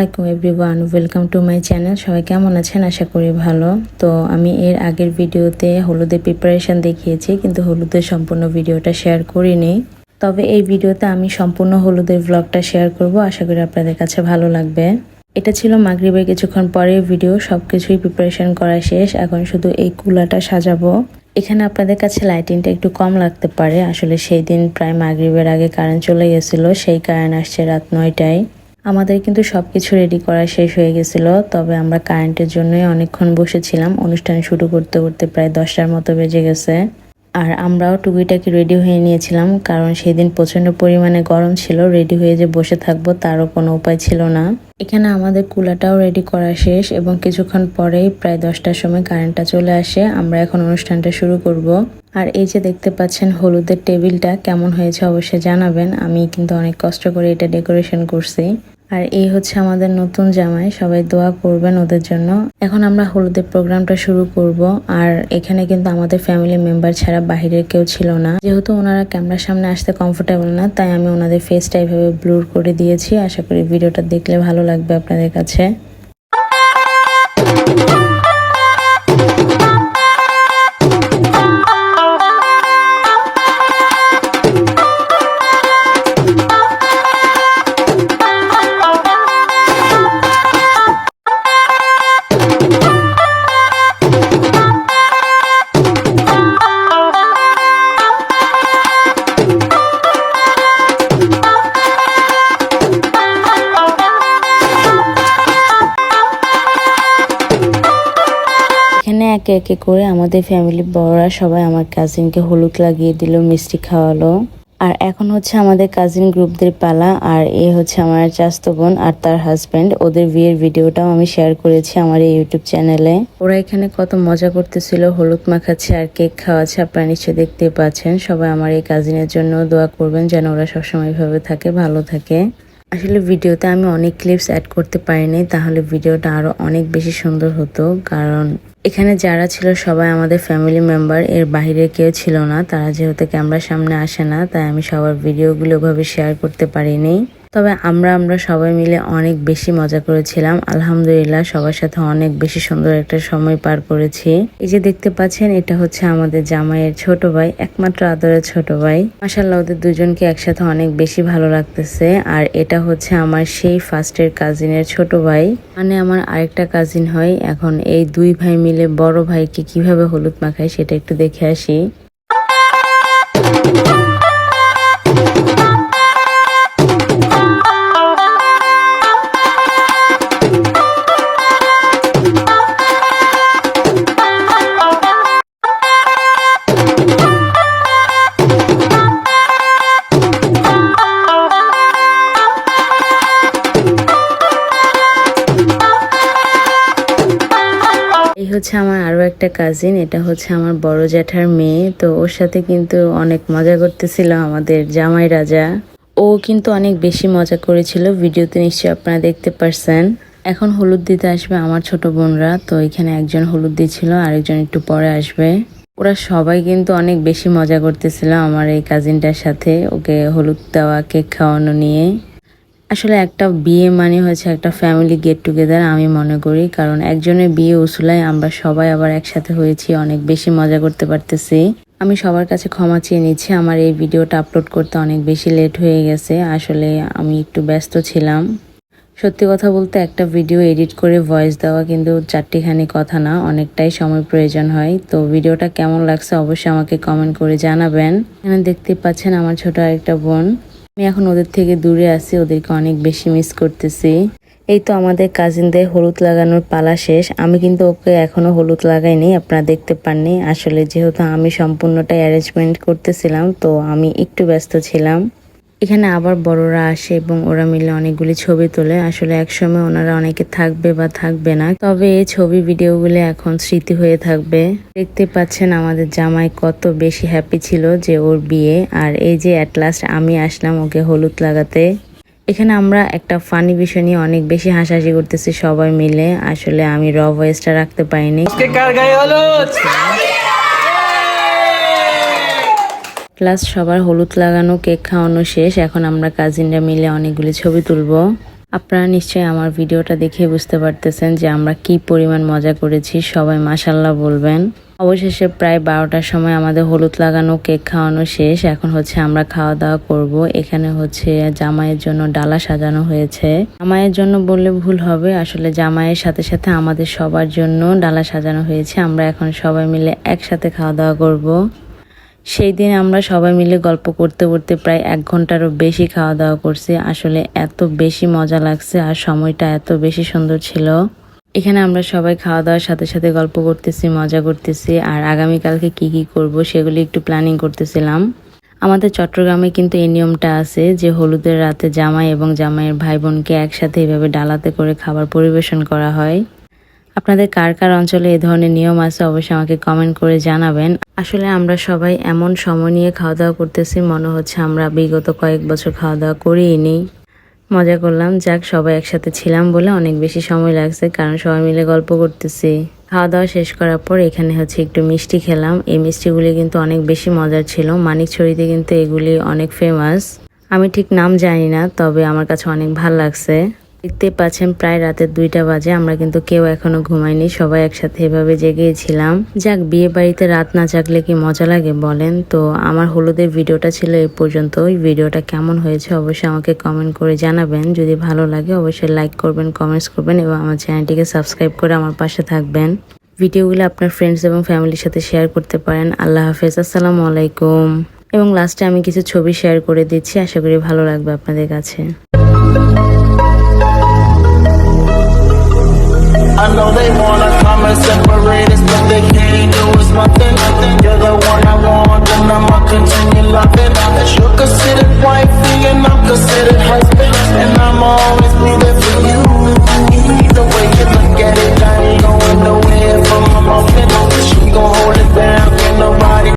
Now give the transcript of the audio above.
আলাইকুম everyone, welcome to my channel. সবাই কেমন আছেন? আশা করি ভালো। তো আমি এর আগের ভিডিওতে হলুদের প্রিপারেশন দেখিয়েছি, কিন্তু হলুদের সম্পূর্ণ ভিডিওটা শেয়ার করিনি। তবে এই ভিডিওতে আমি সম্পূর্ণ হলুদের ব্লগটা শেয়ার করব। আশা করি আপনাদের কাছে ভালো লাগবে। এটা ছিল মাগরিবের কিছুক্ষণ পরের ভিডিও। সবকিছুই প্রিপারেশন করা শেষ, এখন শুধু এই কুলাটা সাজাবো। এখানে আপনাদের কাছে লাইটিংটা একটু কম লাগতে পারে, আসলে সেই দিন প্রায় মাগরিবের আগে কারেন্ট চলে গেছিলো। সেই কারেন্ট আসছে রাত 9টায়। আমাদের কিন্তু সবকিছু রেডি করা শেষ হয়ে গেছিল, তবে আমরা কারেন্টের জন্যই অনেকক্ষণ বসেছিলাম। অনুষ্ঠান শুরু করতে করতে প্রায় 10টার মতো বেজে গেছে। আর আমরাও টুকিটাকি রেডি হয়ে নিয়েছিলাম, কারণ সেদিন প্রচন্ড পরিমাণে গরম ছিল। রেডি হয়ে যে বসে থাকবো তারও কোনো উপায় ছিল না। এখানে আমাদের কুলাটাও রেডি করা শেষ এবং কিছুক্ষণ পরেই প্রায় 10টার সময় কারেন্টটা চলে আসে। আমরা এখন অনুষ্ঠানটা শুরু করব। আর এই যে দেখতে পাচ্ছেন হলুদের টেবিলটা কেমন হয়েছে অবশ্যই জানাবেন। আমি কিন্তু অনেক কষ্ট করে এটা ডেকোরেশন করছি। আর এই হচ্ছে আমাদের নতুন জামাই, সবাই দোয়া করবেন ওদের জন্য। এখন আমরা হলুদের প্রোগ্রামটা শুরু করব। আর এখানে কিন্তু আমাদের ফ্যামিলি মেম্বার ছাড়া বাহিরের কেউ ছিল না, যেহেতু ওনারা ক্যামেরার সামনে আসতে কমফোর্টেবল না, তাই আমি ওনাদের ফেসটা এইভাবে ব্লুর করে দিয়েছি। আশা করি ভিডিওটা দেখলে ভালো লাগবে আপনাদের কাছে। এখানে একে একে করে আমাদের ফ্যামিলির বড়রা সবাই আমার কাজিনকে হলুদ লাগিয়ে দিল, মিষ্টি খাওয়ালো। আর এখন হচ্ছে আমাদের কাজিন গ্রুপদের পালা। আর এ হচ্ছে আমার চাচাতো বোন আর তার হাজব্যান্ড। ওদের বিয়ের ভিডিওটাও আমি শেয়ার করেছি আমার এই ইউটিউব চ্যানেলে। ওরা এখানে কত মজা করতেছিল, হলুদ মাখাচ্ছে আর কেক খাওয়াচ্ছে, আপনারা নিশ্চয়ই দেখতে পাচ্ছেন। সবাই আমার এই কাজিনের জন্য দোয়া করবেন যেন ওরা সবসময় এভাবে থাকে, ভালো থাকে। আসলে ভিডিওতে আমি অনেক ক্লিপস অ্যাড করতে পারিনি, তাহলে ভিডিওটা আরো অনেক বেশি সুন্দর হতো। কারণ এখানে যারা ছিল সবাই আমাদের ফ্যামিলি মেম্বার, এর বাইরে কেউ ছিল না। তারা যেহেতু ক্যামেরার সামনে আসে না, তাই আমি সবার ভিডিওগুলো ওভাবে শেয়ার করতে পারিনি। তবে আমরা সবাই মিলে অনেক বেশি মজা করেছিলাম। আলহামদুলিল্লাহ সবার সাথে অনেক বেশি সুন্দর একটা সময় পার করেছি। এই যে দেখতে পাচ্ছেন, এটা হচ্ছে আমাদের জামাইয়ের ছোট ভাই, একমাত্র আদরের ছোট ভাই। মাশাআল্লাহ ওদের দুজনকে একসাথে অনেক বেশি ভালো লাগতেছে। আর এটা হচ্ছে আমার সেই ফার্স্টের কাজিনের ছোট ভাই, মানে আমার আরেকটা কাজিন হয়। এখন এই দুই ভাই মিলে বড় ভাইকে কিভাবে হলুদ মাখায় সেটা একটু দেখে আসি। এই হচ্ছে আমার আরো একটা কাজিন, এটা হচ্ছে আমার বড় জ্যাঠার মেয়ে। তো ওর সাথে কিন্তু অনেক মজা করতেছিল আমাদের জামাই রাজা। ও কিন্তু অনেক বেশি মজা করেছিল, ভিডিওতে নিশ্চয়ই আপনারা দেখতে পারছেন। এখন হলুদ দিতে আসবে আমার ছোট বোনরা। তো এখানে একজন হলুদ দিচ্ছিল, আরেকজন একটু পরে আসবে। ওরা সবাই কিন্তু অনেক বেশি মজা করতেছিল আমার এই কাজিনটার সাথে, ওকে হলুদ দেওয়া, কেক খাওয়ানো নিয়ে। আসলে একটা বিয়ে মানে হচ্ছে একটা ফ্যামিলি গেট টুগেদার আমি মনে করি, কারণ একজনের বিয়ে উসুলায় আমরা সবাই আবার একসাথে হয়েছি, অনেক বেশি মজা করতে পারতেছি। আমি সবার কাছে ক্ষমা চেয়ে নিচ্ছি, আমার এই ভিডিওটা আপলোড করতে অনেক বেশি লেট হয়ে গেছে। আসলে আমি একটু ব্যস্ত ছিলাম। সত্যি কথা বলতে একটা ভিডিও এডিট করে ভয়েস দেওয়া কিন্তু 4টিখানি কথা না, অনেকটাই সময় প্রয়োজন হয়। তো ভিডিওটা কেমন লাগছে অবশ্যই আমাকে কমেন্ট করে জানাবেন। এখানে দেখতে পাচ্ছেন আমার ছোট আরেকটা বোন। আমি এখন ওদের থেকে দূরে আছি, ওদেরকে অনেক বেশি মিস করতেছি। এই তো আমাদের কাজিনদের হলুদ লাগানোর পালা শেষ। আমি কিন্তু ওকে এখনো হলুদ লাগাইনি, আপনারা দেখতে পাননি। আসলে যেহেতু আমি সম্পূর্ণটাই অ্যারেঞ্জমেন্ট করতেছিলাম, তো আমি একটু ব্যস্ত ছিলাম। এখানে আবার বড়রা আসে এবং ওরা মিলে অনেকগুলি ছবি তোলে। আসলে একসময় ওনারা অনেকে থাকবে বা থাকবে না, তবে এই ছবি ভিডিওগুলো এখন স্মৃতি হয়ে থাকবে। দেখতে পাচ্ছেন আমাদের জামাই কত বেশি হ্যাপি ছিল যে ওর বিয়ে। আর এই যে অ্যাট লাস্ট আমি আসলাম ওকে হলুদ লাগাতে। এখানে আমরা একটা ফানি বিষয় নিয়ে অনেক বেশি হাসাহাসি করতেছি সবাই মিলে। আসলে আমি র ভয়েসটা রাখতে পারিনি। প্লাস সবার হলুদ লাগানো, কেক খাওয়ানো শেষ। এখন আমরা কাজিনরা মিলে অনেকগুলি ছবি তুলবো। আপনারা নিশ্চয়ই আমার ভিডিওটা দেখে বুঝতে পারতেছেন যে আমরা কি পরিমাণ মজা করেছি, সবাই মাশাল্লাহ বলবেন। অবশেষে প্রায় 12টার সময় আমাদের হলুদ লাগানো, কেক খাওয়ানো শেষ। এখন হচ্ছে আমরা খাওয়া দাওয়া করব। এখানে হচ্ছে জামাইয়ের জন্য ডালা সাজানো হয়েছে। জামাইয়ের জন্য বললে ভুল হবে, আসলে জামাইয়ের সাথে সাথে আমাদের সবার জন্য ডালা সাজানো হয়েছে। আমরা এখন সবাই মিলে একসাথে খাওয়া দাওয়া করব। সেই দিন আমরা সবাই মিলে গল্প করতে করতে প্রায় 1 ঘন্টারও বেশি খাওয়া দাওয়া করছি। আসলে এত বেশি মজা লাগছে আর সময়টা এত বেশি সুন্দর ছিল। এখানে আমরা সবাই খাওয়া দাওয়ার সাথে সাথে গল্প করতেছি, মজা করতেছি আর আগামীকালকে কি কি করব সেগুলি একটু প্ল্যানিং করতেছিলাম। আমাদের চট্টগ্রামে কিন্তু এই নিয়মটা আছে যে হলুদের রাতে জামাই এবং জামাইয়ের ভাই বোনকে একসাথে এভাবে ডালাতে করে খাবার পরিবেশন করা হয়। আপনাদের কার কার অঞ্চলে এই ধরনের নিয়ম আছে অবশ্যই আমাকে কমেন্ট করে জানাবেন। আসলে আমরা সবাই এমন সময় নিয়ে খাওয়া দাওয়া করতেছি, মনে হচ্ছে আমরা বিগত কয়েক বছর খাওয়া দাওয়া করিনি। মজা করলাম, যাক সবাই একসাথে ছিলাম বলে অনেক বেশি সময় লাগছে, কারণ সবাই মিলে গল্প করতেছি। খাওয়া দাওয়া শেষ করার পর এখানে হচ্ছে একটু মিষ্টি খেলাম। এই মিষ্টিগুলি কিন্তু অনেক বেশি মজার ছিল। মানিকছড়িতে কিন্তু এগুলি অনেক ফেমাস। আমি ঠিক নাম জানি না, তবে আমার কাছে অনেক ভাল লাগছে। দেখতে পাচ্ছেন প্রায় রাতের 2টা বাজে, আমরা কিন্তু কেউ এখনো ঘুমাইনি, সবাই একসাথে এভাবে জেগেছিলাম। যাক, বিয়ে বাড়িতে রাত না জাগলে কি মজা লাগে বলেন। তো আমার হলুদের ভিডিওটা ছিল এই পর্যন্ত। ভিডিওটা কেমন হয়েছে অবশ্যই আমাকে কমেন্ট করে জানাবেন। যদি ভালো লাগে অবশ্যই লাইক করবেন, কমেন্টস করবেন এবং আমার চ্যানেলটিকে সাবস্ক্রাইব করে আমার পাশে থাকবেন। ভিডিওগুলো আপনার ফ্রেন্ডস এবং ফ্যামিলির সাথে শেয়ার করতে পারেন। আল্লাহ হাফেজ, আসসালামু আলাইকুম। এবং লাস্টে আমি কিছু ছবি শেয়ার করে দিচ্ছি, আশা করি ভালো লাগবে আপনাদের কাছে। I know they wanna come and separate us, but they can't do us nothing. You're the one I want, and I'ma continue loving. You're considered wifey, and I'm considered husband, and I'm